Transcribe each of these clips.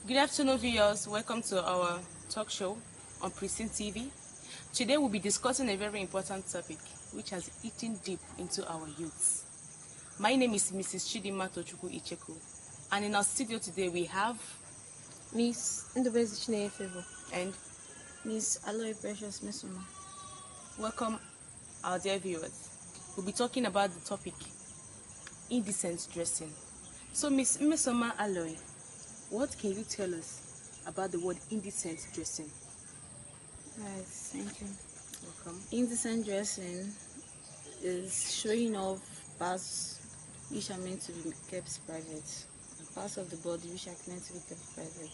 Good afternoon, viewers. Welcome to our talk show on Pristine TV. Today we'll be discussing a very important topic which has eaten deep into our youths. My name is Mrs. Chidima Tochukwu Icheku, and in our studio today we have Miss Indecent and Miss Aloy Precious Mesoma. welcome our dear viewers. We'll be talking about the topic indecent dressing. So Miss Mesoma Aloy, what can you tell us about the word indecent dressing? Right, thank you. Welcome. Indecent dressing is showing off parts which are meant to be kept private, parts of the body which are meant to be kept private.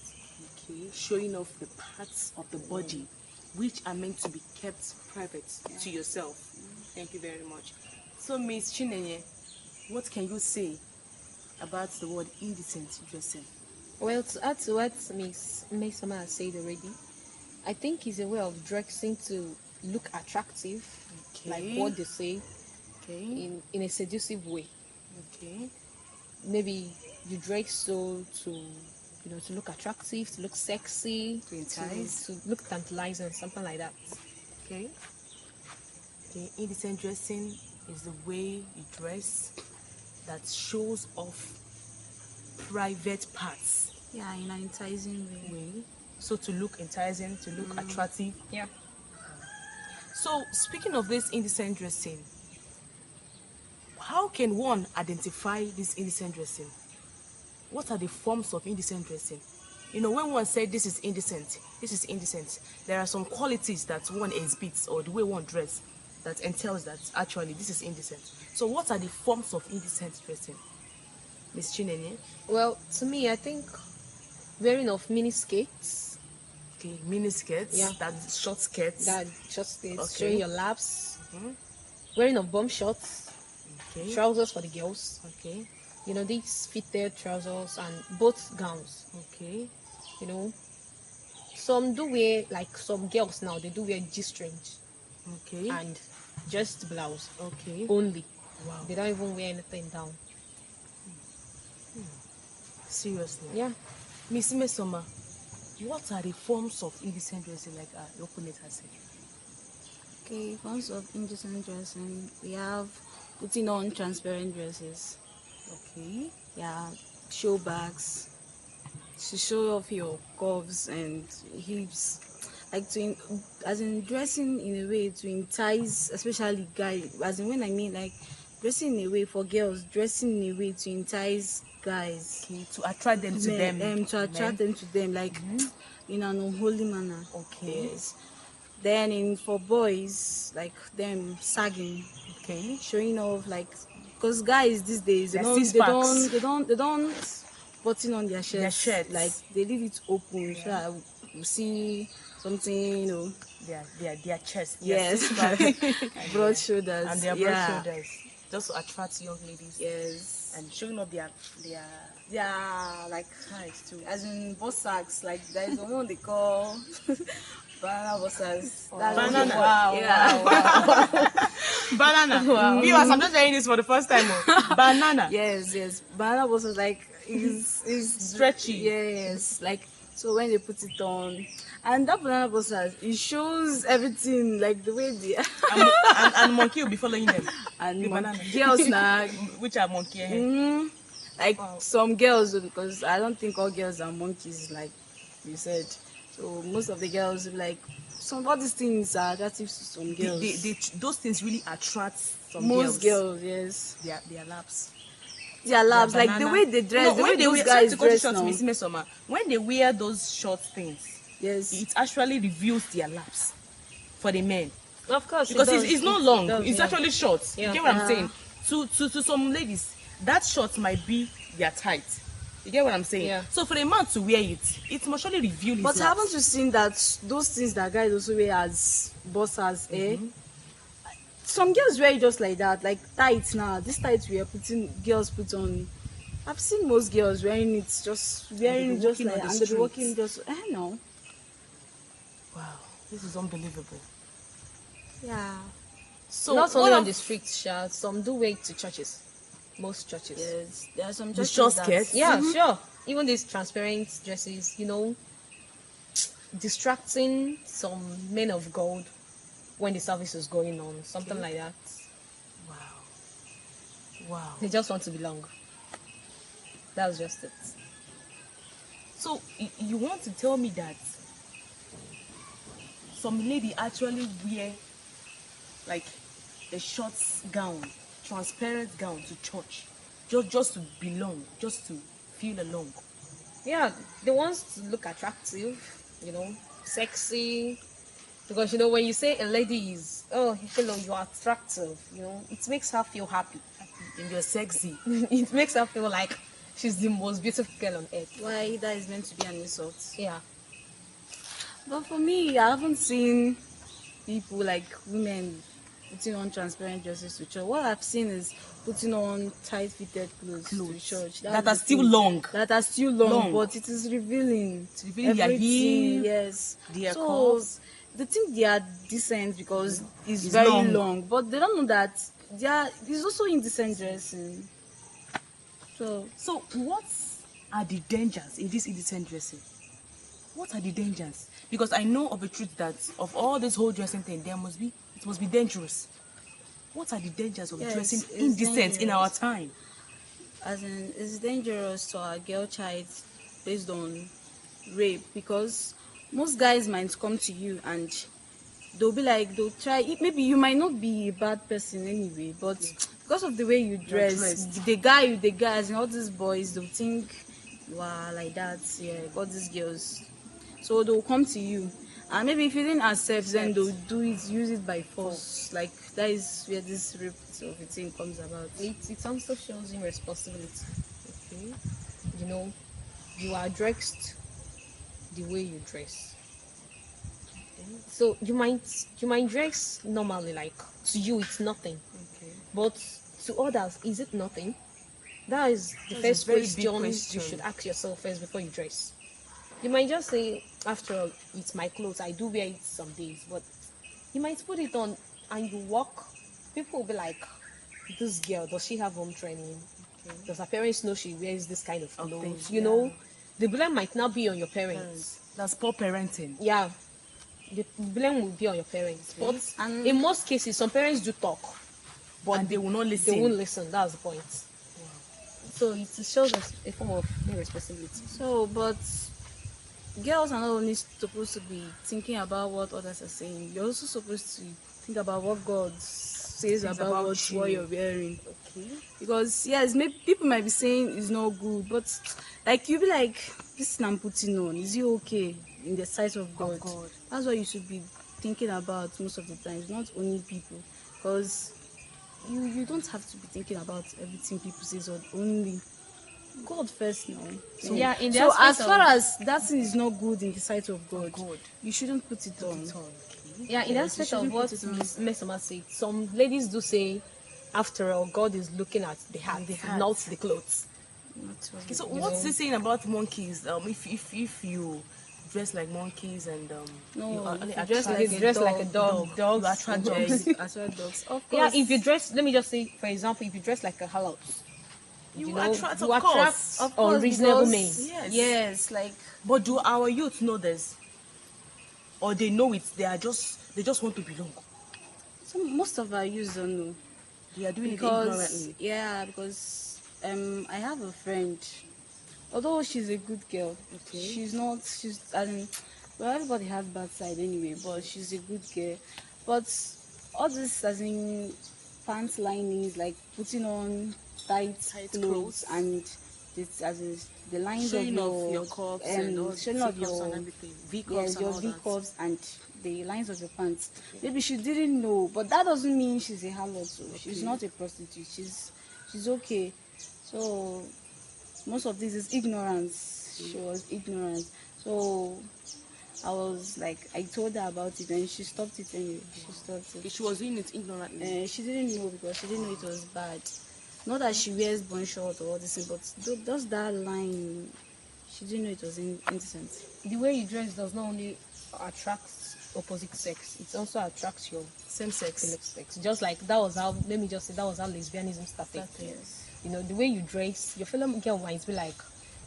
Okay, showing off the parts of the body which are meant to be kept private to yourself. Thank you very much. So Miss Chinenye, what can you say about the word indecent dressing? Well, to add to what Miss Mesoma has said already, I think it's a way of dressing to look attractive, like what they say, in a seductive way. Okay. Maybe you dress so to look attractive, to look sexy, To entice, to look tantalizing, something like that. Okay. Okay. Indecent dressing is the way you dress that shows off private parts. Yeah, in an enticing way. So to look enticing, to look attractive. Yeah. So speaking of this indecent dressing, how can one identify this indecent dressing? What are the forms of indecent dressing? You know, when one said this is indecent, there are some qualities that one exhibits or the way one dress that entails that actually this is indecent. So what are the forms of indecent dressing? Miss Chinenye? Well, to me, I think wearing of mini skirts. Okay, mini skirts, that's short skirts. That short skirts, Okay. showing your laps. Wearing of bum shorts. Okay. Trousers for the girls. Okay. You know, these fitted trousers and both gowns. Okay. You know, some do wear, like some girls now, they do wear G-string Okay. and just blouse. Okay. Only. Wow. They don't even wear anything down. Seriously? Yeah. Miss Mesoma, what are the forms of indecent dressing like your opponent has said? Okay, forms of indecent dressing, we have putting on transparent dresses. Okay. Yeah, show bags to show off your curves and hips, like as in dressing in a way to entice, especially guys. As in when I mean like dressing in a way for girls, dressing in a way to entice guys. Okay, to attract them to them. To attract them to them, like in an unholy manner. Okay. Yes. Then for boys, like them sagging. Okay. Showing off, like, because guys these days they Their don't button on their shirts. Like they leave it open so that you see something, you know. Their chest. Yes. Broad shoulders. And their broad shoulders. Just to attract young ladies. Yes. And showing up their like thighs too. as in boss sacks, like there is one they call banana bossers. Banana. Wow. Banana. Wow. Viewers, I'm just hearing this for the first time. Banana. Yes. Banana bossers, like is stretchy. Yes, like so when they put it on, and that banana bossers, it shows everything, like the way they and monkey will be following them. and the banana. girls now, which are monkey. Like some girls, because I don't think all girls are monkeys, like you said. So most of the girls, like some of these things are attractive to some girls. Those things really attract some most girls. Yes. Their laps. Their laps, like the way they dress, the way those guys dress now. When they wear those short things, yes, it actually reveals their laps for the men. Of course, because it's not long. It's yeah. actually short. Yeah. You get what I'm saying? To some ladies, that short might be their tight. You get what I'm saying? Yeah. So for a man to wear it must surely reveal his But laps. haven't you seen that those things that guys also wear as bossers, Some girls wear it just like that, like tights now. This tights girls put on. I've seen most girls wearing it, just wearing it just like, and they're walking just, no. Wow, this is unbelievable. Yeah. So not only on the streets, some do wear it to churches. most churches. Yes, there are some With churches short that skirts? Yeah, sure. Even these transparent dresses, distracting some men of God when the service is going on, something like that. Wow. Wow. They just want to belong. That's just it. So you want to tell me that some lady actually wear like a short gown, transparent gown to church, just to belong, just to feel along. Yeah, they want to look attractive, sexy. Because when you say a lady is, oh, hello, you're attractive, it makes her feel happy. And you're sexy. It makes her feel like she's the most beautiful girl on earth. why that is meant to be an insult. Yeah. But for me, I haven't seen people like women putting on transparent dresses to church. What I've seen is putting on tight-fitted clothes to church. That are still long. That are still long, Long. but it is revealing. It's revealing their everything. hip, Yes. their So curves. they think they are decent because it's It's very long. long, but they don't know that it's also indecent dressing. So what are the dangers in this indecent dressing? What are the dangers? Because I know of a truth that of all this whole dressing thing, it must be dangerous. What are the dangers of Yes, dressing it's indecent in our dangerous. time? As in, it's dangerous to our girl child based on rape, because most guys might come to you and they'll try it. Maybe you might not be a bad person anyway, but because of the way you dress, dressed. the guys and all these boys, they'll think you are like that. Yeah, all these girls, so they'll come to you, and maybe if you didn't accept, then they'll use it by force. Like that is where this rape of a thing comes about. It also shows irresponsibility. Okay. You are dressed the way you dress. So you might dress normally, like to you it's nothing. Okay. But to others, is it nothing? That is the That's a first very big question you question. should ask yourself first before you dress. You might just say, after all, it's my clothes, I do wear it some days, but you might put it on and you walk, people will be like, this girl, does she have home training? Okay. Does her parents know she wears this kind of clothes? things, The blame might not be on your parents. That's poor parenting. Yeah, the blame will be on your parents. But And- in most cases, some parents do talk, but And they will not listen. They won't listen. That's the point. So it shows us a form of irresponsibility. So, but girls are not only supposed to be thinking about what others are saying, you're also supposed to think about what God says about what you're wearing. Okay. Because yes, maybe people might be saying it's not good, but like you'll be like, this thing I'm putting on, is it okay in the sight of God? That's what you should be thinking about most of the times, not only people. Because you don't have to be thinking about everything people say, or only God first now. So, yeah, in the so as aspect far of- as that thing is not good in the sight of God, you shouldn't put it on. Yeah, in Yes, you aspect of shouldn't what put it on. Miss Mesoma said, some ladies do say, after all, God is looking at the heart, not the clothes. Okay, so what's this saying about monkeys? If you dress like monkeys and No, you if you attract- dress like a dog, you dogs, attract dogs. dogs. as well dogs. Of Yeah, course. if you dress, let me just say, for example, if you dress like a harlot, You attract, you of attract course. Of course, unreasonable men. because- Yes. Yes, like But do our youth know this, or they know it? They just want to belong. most of our youths don't know. They are doing it Because ignorantly. because I have a friend, although she's a good girl, she's I mean, well, everybody has bad side anyway, but she's a good girl. But all this, as in pants linings, like putting on tight clothes, and this, as in the lines Showing of off your cups and all showing the off C-cups your and everything, V-cups yes, and your all V that. cups and the lines of your pants. Maybe she didn't know, but that doesn't mean she's a harlot. So she's not a prostitute. She's okay. So most of this is ignorance. She was ignorant. So I told her about it, and she stopped it anyway. She stopped it. She was doing it ignorantly. She didn't know because she didn't know it was bad. Not that she wears bun short or all this, but just that line, she didn't know it was indecent. The way you dress does not only attract opposite sex, it also attracts your Same sex. sex. Just like that was how, let me just say, that was how lesbianism started. Yes. You know, the way you dress, your fellow girl might be like,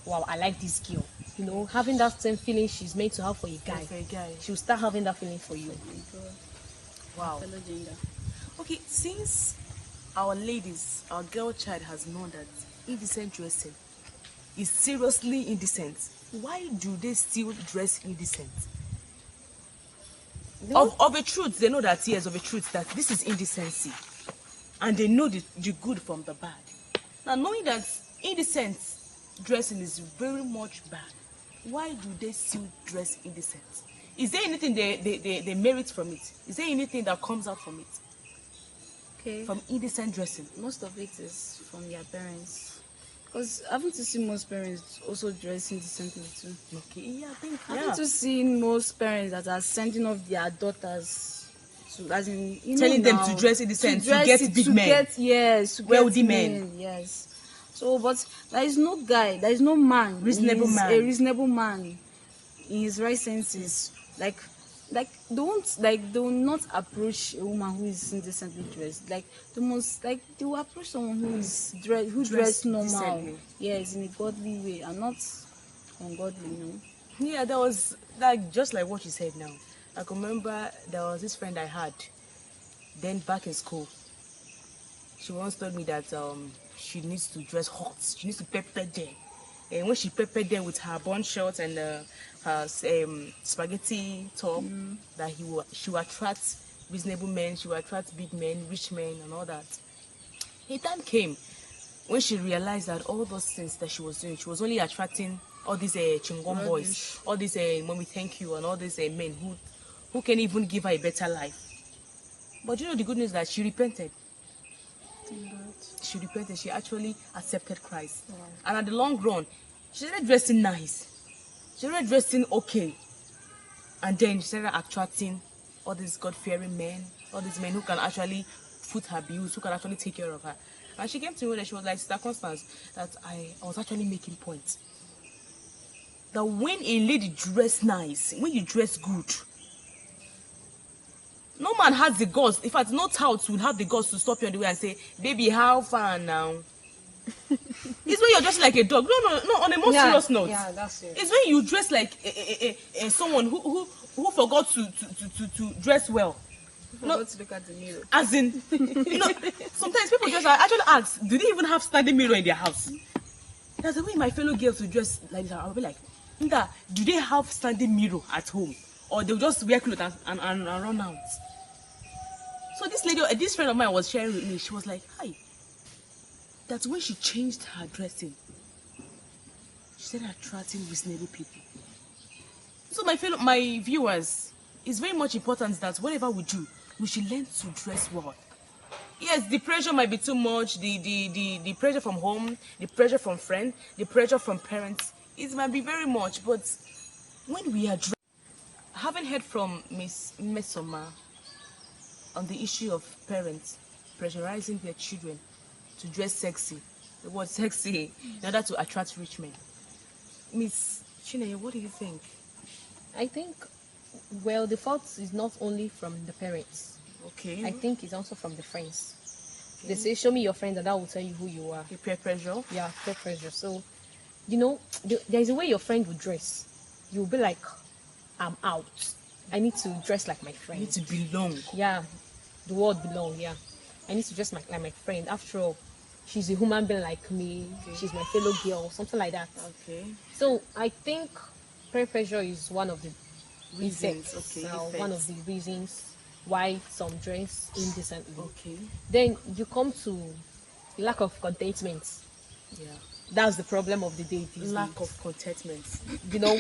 wow, I like this girl. You know, having that same feeling she's meant to have for a guy. For a guy. She'll start having that feeling for you. Wow. Fellow gender. Okay, since our ladies, our girl child has known that indecent dressing is seriously indecent, why do they still dress indecent? Of a truth, they know that, yes, of a truth, that this is indecency. And they know the good from the bad. Now, knowing that indecent dressing is very much bad, why do they still dress indecent? Is there anything they merit from it? Is there anything that comes out from it? Okay. From indecent dressing? Most of it is from their parents. Because haven't you seen most parents also dress indecently too? Okay, yeah, I think, Haven't you seen most parents that are sending off their daughters to, as in, you telling know them now, to dress indecent, to dress get it, big to men. Get, yes, to Wealthy get men. yes. So, but there is no guy, there is no man, Reasonable who is man. a reasonable man in his right senses. Like they will not approach a woman who is indecently dressed. Like they will approach someone who is dressed normal. Decently. Yes, in a godly way and not ungodly, you know. Yeah, there was, like, just like what you said now. I can remember there was this friend I had, then back in school. She once told me that she needs to dress hot. She needs to pepper them. And when she peppered them with her bun shorts and her spaghetti top, that she will attract reasonable men, she will attract big men, rich men, and all that. A time came when she realized that all those things that she was doing, she was only attracting all these chingom boys, all these mommy thank you, and all these men who can even give her a better life. But you know the good news is that she repented. She repented. She actually accepted Christ. Wow. And at the long run, she started dressing nice. She started dressing okay. And then she started attracting all these God-fearing men, all these men who can actually foot her bills, who can actually take care of her. And she came to me that she was like, Sister Constance, that I was actually making points. That when a lady dress nice, when you dress good, no man has the guts. In fact, no tout will have the guts to stop you on the way and say, baby, how far now? It's when you're dressed like a dog. No, on a more serious note. Yeah, that's it. It's when you dress like someone who forgot to dress well. Not to look at the mirror. As in, sometimes people just actually ask, do they even have standing mirror in their house? That's the way my fellow girls will dress like this. I'll be like, Nda, do they have standing mirror at home? Or they'll just wear clothes and run out? So this friend of mine was sharing with me. She was like, hi. That when she changed her dressing, she started attracting reasonable people. So my viewers, it's very much important that whatever we do, we should learn to dress well. Yes, the pressure might be too much, the pressure from home, the pressure from friends, the pressure from parents, it might be very much, but when we are dressed, having heard from Miss Mesoma on the issue of parents pressurizing their children to dress sexy, the word sexy, in order to attract rich men. Miss Chineye, what do you think? I think, well, the fault is not only from the parents. Okay. I think it's also from the friends. Okay. They say, show me your friend and that will tell you who you are. Peer pressure? Yeah, peer pressure. So, there is a way your friend will dress. You'll be like, I'm out. I need to dress like my friend. You need to belong. Yeah, the word belong, yeah. I need to dress like my friend. After all, she's a human being like me. Okay. She's my fellow girl, something like that. Okay. So I think peer pressure is one of the reasons. One of the reasons why some dress indecently. Okay. Then you come to lack of contentment. Yeah. That's the problem of the day. Lack of contentment.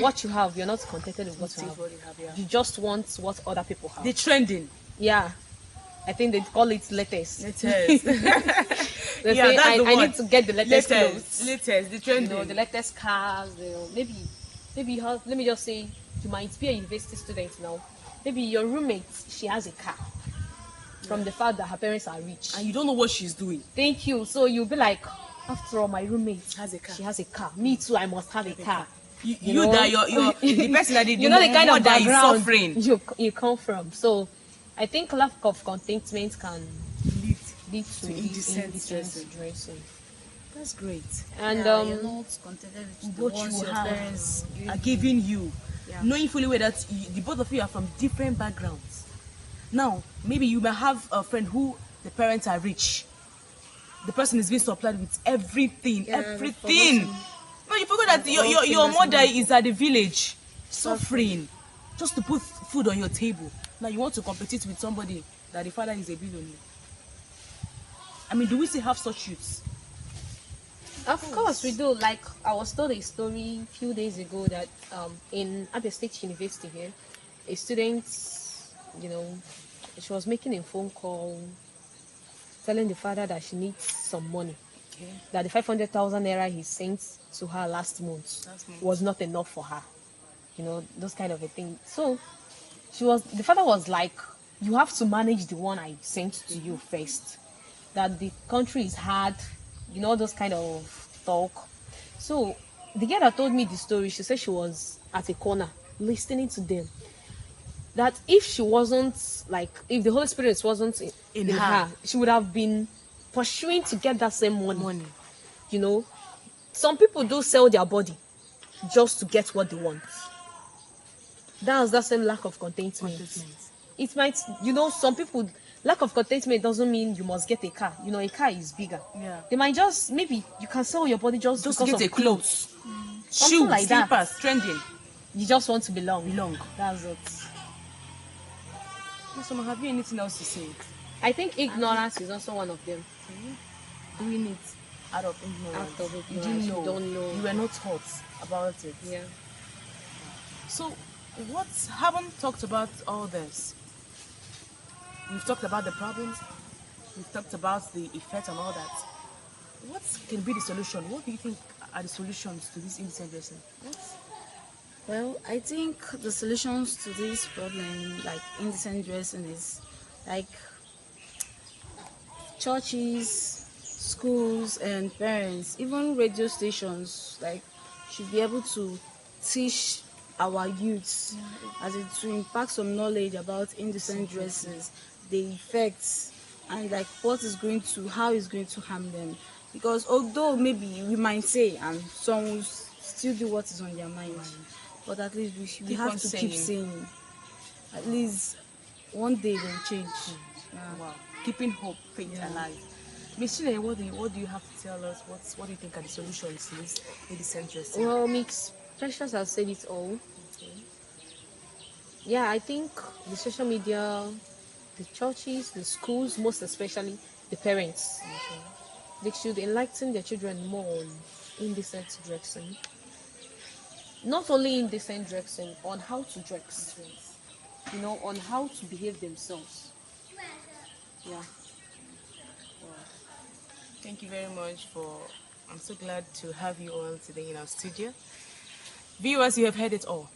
What you have, you're not contented with what you have. Yeah. You just want what other people have. The trending. Yeah. I think they call it latest. Latest. They yeah, say, that's the I word. need to get the latest clothes. Latest, the trending. The latest cars. Maybe let me just say, you might be a university student now. Maybe your roommate, she has a car. From the fact that her parents are rich. And you don't know what she's doing. Thank you. So you'll be like, after all, my roommate has a car. She has a car. Me too, I must have a car. You that you're the person that you know the kind of background suffering you come from. So I think lack of contentment can lead to indecent dressing. That's great. And you're not contented with the What ones you your have parents are giving you, Yeah. knowing fully well that the both of you are from different backgrounds. Now, maybe you may have a friend who the parents are rich. The person is being supplied with everything, Yeah, everything. No, you forgot that all your fingers mother in is at the village, suffering, just to put food on your table. Now you want to compete with somebody that the father is a billionaire. I mean, do we still have such youths? of course we do. Like, I was told a story a few days ago that in Abia State University here, a student, you know, she was making a phone call telling the father that she needs some money. Okay. That the 500,000 naira he sent to her last month was not enough for her. You know, those kind of a thing. So the father was like, you have to manage the one I sent to you first. That the country is hard, you know, those kind of talk. So the girl that told me the story, she said she was at a corner listening to them. That if she wasn't, like, if the Holy Spirit wasn't in her, she would have been pursuing to get that same money. You know, some people do sell their body just to get what they want. That's that same lack of contentment. It might, you know, some people, lack of contentment doesn't mean you must get a car. You know, a car is bigger. Yeah. They might just, maybe you can sell your body just because get of a clothes, Something shoes, like that. slippers, trending. You just want to belong. That's it. Someone, have you anything else to say? I think ignorance is also one of them. Doing it out of ignorance. Out of ignorance. You didn't know. You don't know. You were not taught about it. Yeah. So, haven't talked about all this? We've talked about the problems. We've talked about the effect and all that. What can be the solution? What do you think are the solutions to this indecent dressing? Well, I think the solutions to this problem, like indecent dressing, is like churches, schools, and parents, even radio stations, like should be able to teach our youths as it to impact some knowledge about indecent dresses, the effects, and like how it's going to harm them. Because although maybe we might say and some will still do what is on their mind, but at least we have to keep saying. At least one day they'll change. Yeah. Wow. Keeping hope, faith alive. Miss Chile, what do you have to tell us? What do you think are the solutions to this indecent dressing? Well, Mix Precious has said it all. Okay. Yeah, I think the social media, the churches, the schools, most especially the parents, they should enlighten their children more on indecent dressing. Not only indecent dressing, on how to dress. You know, on how to behave themselves. Yeah. Thank you very much I'm so glad to have you all today in our studio. Viewers, you have heard it all.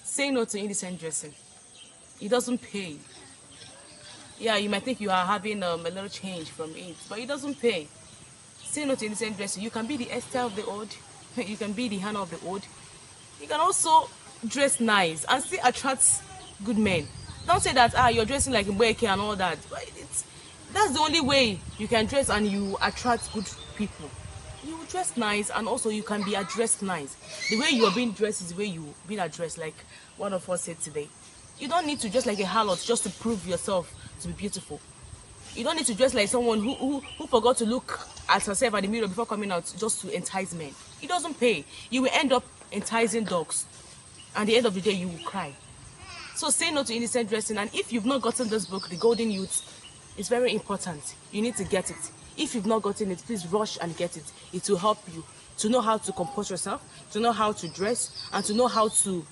Say no to indecent dressing. It doesn't pay. Yeah, you might think you are having a little change from it, but it doesn't pay. Say no to indecent dressing. You can be the Esther of the old. You can be the Hannah of the old. You can also dress nice and still attract good men. Don't say that you're dressing like Mbeke and all that. That's the only way you can dress and you attract good people. You dress nice and also you can be addressed nice. The way you are being dressed is the way you being addressed, like one of us said today. You don't need to dress like a harlot just to prove yourself to be beautiful. You don't need to dress like someone who forgot to look at herself at the mirror before coming out just to entice men. It doesn't pay. You will end up enticing dogs. And at the end of the day, you will cry. So say no to indecent dressing. And if you've not gotten this book, The Golden Youth, it's very important. You need to get it. If you've not gotten it, please rush and get it. It will help you to know how to compose yourself, to know how to dress, and to know how to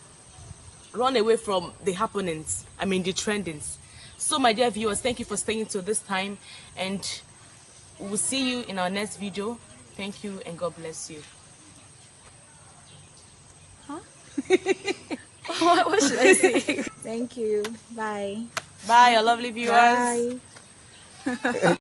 run away from the happenings, the trendings. So my dear viewers, thank you for staying till this time, and we'll see you in our next video. Thank you and God bless you. What should I say? Thank you. Bye. Bye, our lovely viewers. Bye.